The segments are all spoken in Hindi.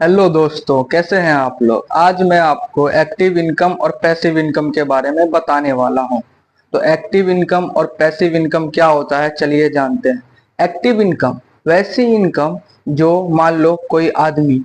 हेलो दोस्तों, कैसे हैं आप लोग। आज मैं आपको एक्टिव इनकम और पैसिव इनकम के बारे में बताने वाला हूं। तो एक्टिव इनकम और पैसिव इनकम क्या होता है, चलिए जानते हैं। एक्टिव इनकम वैसी इनकम जो मान लो कोई आदमी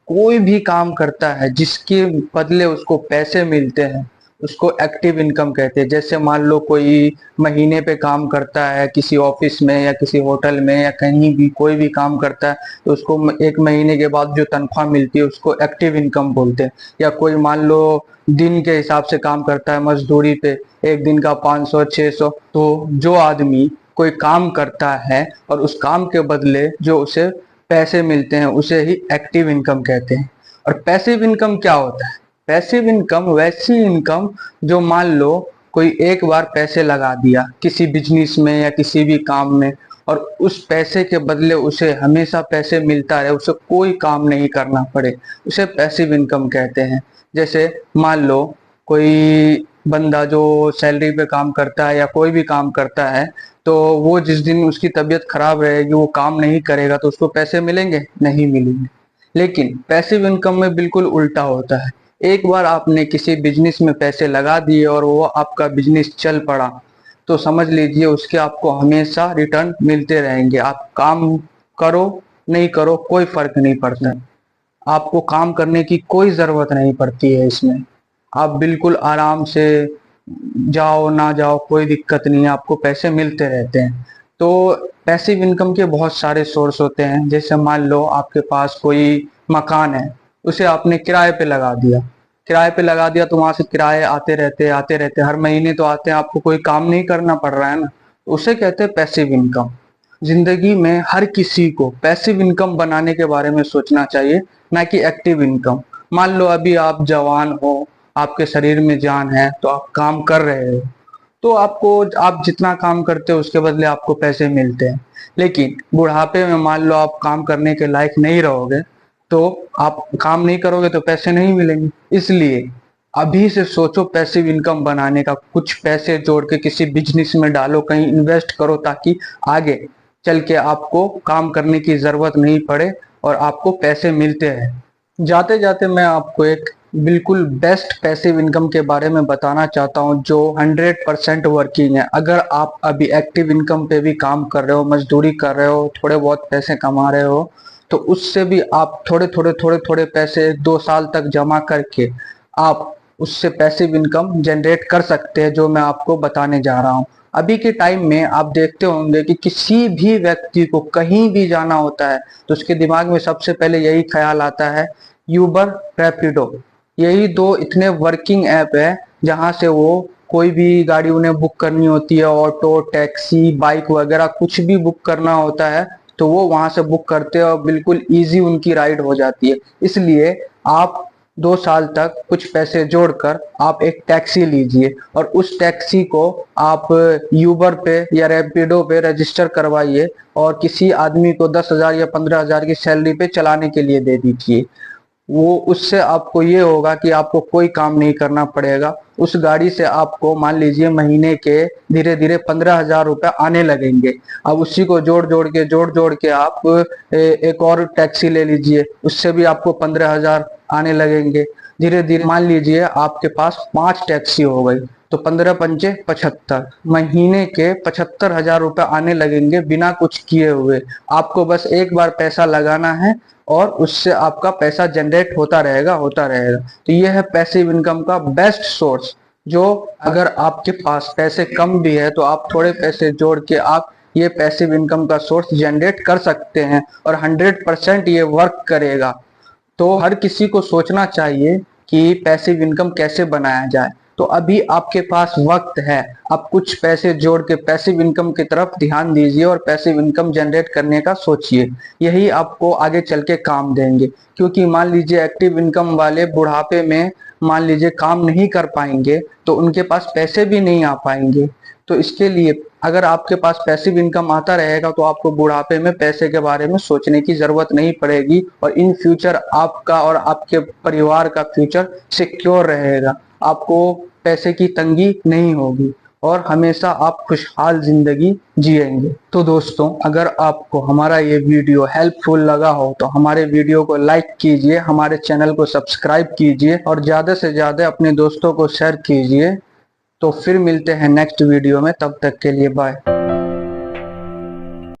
कोई भी काम करता है जिसके बदले उसको पैसे मिलते हैं, उसको एक्टिव इनकम कहते हैं। जैसे मान लो कोई महीने पे काम करता है किसी ऑफिस में या किसी होटल में या कहीं भी कोई भी काम करता है, तो उसको एक महीने के बाद जो तनख्वाह मिलती है उसको एक्टिव इनकम बोलते हैं। या कोई मान लो दिन के हिसाब से काम करता है मजदूरी पे, एक दिन का 500 600। तो जो आदमी कोई काम करता है और उस काम के बदले जो उसे पैसे मिलते हैं उसे ही एक्टिव इनकम कहते हैं। और पैसिव इनकम क्या होता है? पैसिव इनकम वैसी इनकम जो मान लो कोई एक बार पैसे लगा दिया किसी बिजनेस में या किसी भी काम में, और उस पैसे के बदले उसे हमेशा पैसे मिलता रहे, उसे कोई काम नहीं करना पड़े, उसे पैसिव इनकम कहते हैं। जैसे मान लो कोई बंदा जो सैलरी पे काम करता है या कोई भी काम करता है, तो वो जिस दिन उसकी तबीयत खराब रहेगी वो काम नहीं करेगा तो उसको पैसे मिलेंगे? नहीं मिलेंगे। लेकिन पैसिव इनकम में बिल्कुल उल्टा होता है। एक बार आपने किसी बिजनेस में पैसे लगा दिए और वो आपका बिजनेस चल पड़ा, तो समझ लीजिए उसके आपको हमेशा रिटर्न मिलते रहेंगे। आप काम करो नहीं करो कोई फर्क नहीं पड़ता। आपको काम करने की कोई जरूरत नहीं पड़ती है इसमें। आप बिल्कुल आराम से जाओ ना जाओ कोई दिक्कत नहीं है, आपको पैसे मिलते रहते हैं। तो पैसिव इनकम के बहुत सारे सोर्स होते हैं। जैसे मान लो आपके पास कोई मकान है, उसे आपने किराए पे लगा दिया। किराए पे लगा दिया तो वहां से किराए आते रहते हर महीने तो आते हैं, आपको कोई काम नहीं करना पड़ रहा है ना, उसे कहते हैं पैसिव इनकम। जिंदगी में हर किसी को पैसिव इनकम बनाने के बारे में सोचना चाहिए, ना कि एक्टिव इनकम। मान लो अभी आप जवान हो, आपके शरीर में जान है, तो आप काम कर रहे हो, तो आपको आप जितना काम करते हो उसके बदले आपको पैसे मिलते हैं। लेकिन बुढ़ापे में मान लो आप काम करने के लायक नहीं रहोगे, तो आप काम नहीं करोगे तो पैसे नहीं मिलेंगे। इसलिए अभी से सोचो पैसिव इनकम बनाने का। कुछ पैसे जोड़ के किसी बिजनेस में डालो, कहीं इन्वेस्ट करो, ताकि आगे चल के आपको काम करने की जरूरत नहीं पड़े और आपको पैसे मिलते रहे। जाते जाते मैं आपको एक बिल्कुल बेस्ट पैसिव इनकम के बारे में बताना चाहता हूं जो 100% वर्किंग है। अगर आप अभी एक्टिव इनकम पे भी काम कर रहे हो, मजदूरी कर रहे हो, थोड़े बहुत पैसे कमा रहे हो, तो उससे भी आप थोड़े थोड़े पैसे 2 साल तक जमा करके आप उससे पैसिव इनकम जनरेट कर सकते हैं, जो मैं आपको बताने जा रहा हूं। अभी के टाइम में आप देखते होंगे कि किसी भी व्यक्ति को कहीं भी जाना होता है तो उसके दिमाग में सबसे पहले यही ख्याल आता है, यूबर, रैपिडो। यही दो इतने वर्किंग ऐप है जहां से वो कोई भी गाड़ी उन्हें बुक करनी होती है, ऑटो, टैक्सी, बाइक वगैरह कुछ भी बुक करना होता है तो वो वहां से बुक करते हैं और बिल्कुल इजी उनकी राइड हो जाती है। इसलिए आप 2 साल तक कुछ पैसे जोड़कर आप एक टैक्सी लीजिए और उस टैक्सी को आप यूबर पे या रैपिडो पे रजिस्टर करवाइए और किसी आदमी को 10,000 या 15,000 की सैलरी पे चलाने के लिए दे दीजिए। वो उससे आपको ये होगा कि आपको कोई काम नहीं करना पड़ेगा। उस गाड़ी से आपको मान लीजिए महीने के धीरे धीरे 15,000 रुपए आने लगेंगे। अब उसी को जोड़ जोड़ के आप एक और टैक्सी ले लीजिए, उससे भी आपको 15,000 आने लगेंगे। धीरे धीरे मान लीजिए आपके पास 5 टैक्सी हो गई, तो 15 पंचे 75, महीने के 75,000 रुपए आने लगेंगे बिना कुछ किए हुए। आपको बस एक बार पैसा लगाना है और उससे आपका पैसा जनरेट होता रहेगा। तो ये है पैसिव इनकम का बेस्ट सोर्स। जो अगर आपके पास पैसे कम भी है तो आप थोड़े पैसे जोड़ के आप ये पैसिव इनकम का सोर्स जनरेट कर सकते हैं और 100% ये वर्क करेगा। तो हर किसी को सोचना चाहिए कि पैसिव इनकम कैसे बनाया जाए। तो अभी आपके पास वक्त है, आप कुछ पैसे जोड़ के पैसिव इनकम की तरफ ध्यान दीजिए और पैसिव इनकम जनरेट करने का सोचिए। यही आपको आगे चल के काम देंगे। क्योंकि मान लीजिए एक्टिव इनकम वाले बुढ़ापे में मान लीजिए काम नहीं कर पाएंगे तो उनके पास पैसे भी नहीं आ पाएंगे। तो इसके लिए अगर आपके पास पैसिव इनकम आता रहेगा तो आपको बुढ़ापे में पैसे के बारे में सोचने की जरूरत नहीं पड़ेगी और इन फ्यूचर आपका और आपके परिवार का फ्यूचर सिक्योर रहेगा। आपको पैसे की तंगी नहीं होगी। और हमेशा आप खुशहाल जिंदगी जिएंगे। तो दोस्तों, अगर आपको हमारा ये वीडियो हेल्पफुल लगा हो तो हमारे वीडियो को लाइक कीजिए, हमारे चैनल को सब्सक्राइब कीजिए और ज्यादा से ज्यादा अपने दोस्तों को शेयर कीजिए। तो फिर मिलते हैं नेक्स्ट वीडियो में, तब तक के लिए बाय।